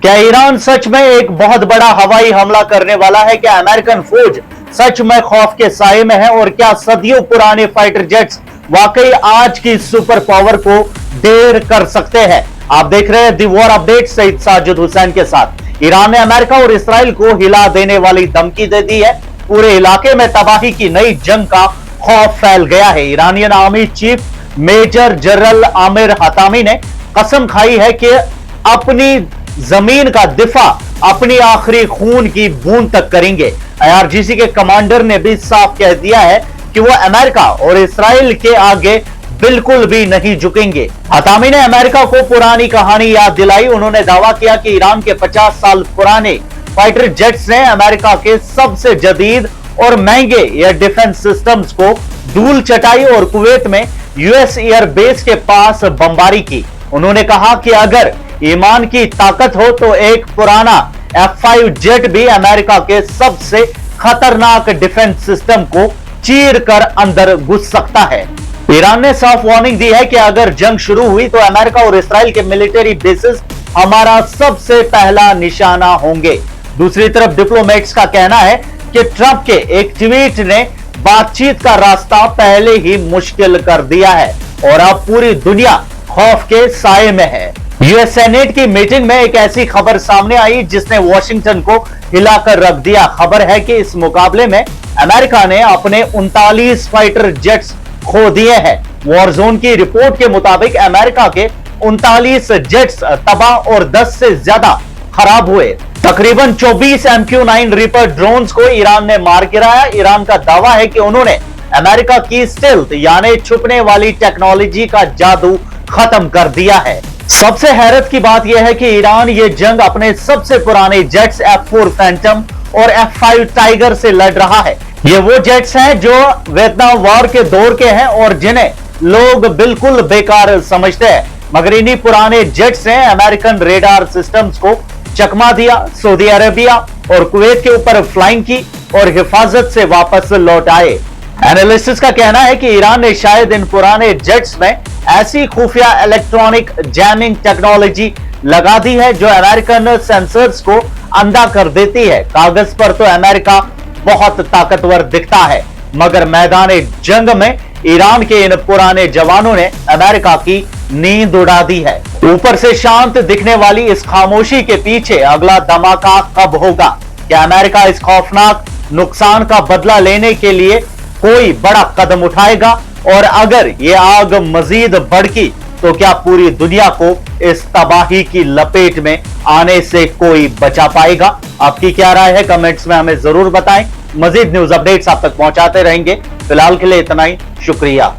क्या ईरान सच में एक बहुत बड़ा हवाई हमला करने वाला है? क्या अमेरिकन फौज सच में खौफ के साए में है? और क्या सदियों पुराने फाइटर जेट्स वाकई आज की सुपर पावर को देर कर सकते हैं? आप देख रहे हैं the war update Saeed Sajid Hussain के साथ। ईरान ने अमेरिका और इसराइल को हिला देने वाली धमकी दे दी है। पूरे इलाके में तबाही की नई जंग का खौफ फैल गया है। Iranian army chief major general Amir Hatami ने कसम खाई है कि अपनी जमीन का दिफा अपनी आखिरी खून की बूंद तक करेंगे। आईआरजीसी के कमांडर ने भी साफ कह दिया है कि वो अमेरिका और इसराइल के आगे बिल्कुल भी नहीं झुकेंगे। हतामी ने अमेरिका को पुरानी कहानी याद दिलाई। उन्होंने दावा किया कि ईरान के 50 साल पुराने फाइटर जेट्स ने अमेरिका के सबसे जदीद और महंगे एयर डिफेंस सिस्टम्स को धूल चटाई और कुवैत में यूएस एयर बेस के पास बमबारी की। उन्होंने कहा कि अगर ईमान की ताकत हो तो एक पुराना F5 जेट भी अमेरिका के सबसे खतरनाक डिफेंस सिस्टम को चीर कर अंदर घुस सकता है। ईरान ने साफ वार्निंग दी है कि अगर जंग शुरू हुई तो अमेरिका और इसराइल के मिलिट्री बेसिस हमारा सबसे पहला निशाना होंगे। दूसरी तरफ डिप्लोमेट्स का कहना है कि ट्रंप के एक ट्वीट ने बातचीत का रास्ता पहले ही मुश्किल कर दिया है और अब पूरी दुनिया खौफ के साए में है। यूएस सेनेट की मीटिंग में एक ऐसी खबर सामने आई जिसने वॉशिंगटन को हिलाकर रख दिया। खबर है कि इस मुकाबले में अमेरिका ने अपने 39 फाइटर जेट्स खो दिए हैं। वॉर जोन की रिपोर्ट के मुताबिक अमेरिका के 39 जेट्स तबाह और 10 से ज्यादा खराब हुए। तकरीबन 24 MQ-9 रीपर ड्रोन्स को ईरान ने मार गिराया। ईरान का दावा है कि उन्होंने अमेरिका की स्टेल्थ यानी छुपने वाली टेक्नोलॉजी का जादू खत्म कर दिया है। सबसे हैरत की बात यह है कि ईरान ये जंग अपने सबसे पुराने जेट्स F4 फैंटम और F5 टाइगर से लड़ रहा है। ये वो जेट्स हैं जो वियतनाम वॉर के दौर के हैं और जिन्हें लोग बिल्कुल बेकार समझते हैं, मगर इन्हीं पुराने जेट्स ने अमेरिकन रेडार सिस्टम्स को चकमा दिया, सऊदी अरेबिया और कुवैत के ऊपर फ्लाइंग की और हिफाजत से वापस लौट आए। एनालिस्ट्स का कहना है कि ईरान ने शायद इन पुराने जेट्स में ऐसी खुफिया इलेक्ट्रॉनिक जैमिंग टेक्नोलॉजी लगा दी है जो अमेरिकन सेंसर्स को अंधा कर देती है। कागज पर तो अमेरिका बहुत ताकतवर दिखता है, मगर मैदान जंग में ईरान के इन पुराने जवानों ने अमेरिका की नींद उड़ा दी है। ऊपर से शांत दिखने वाली इस खामोशी के पीछे अगला धमाका कब होगा? क्या अमेरिका इस खौफनाक नुकसान का बदला लेने के लिए कोई बड़ा कदम उठाएगा? और अगर ये आग मजीद भड़की तो क्या पूरी दुनिया को इस तबाही की लपेट में आने से कोई बचा पाएगा? आपकी क्या राय है? कमेंट्स में हमें जरूर बताएं। मजीद न्यूज अपडेट्स आप तक पहुंचाते रहेंगे। फिलहाल के लिए इतना ही, शुक्रिया।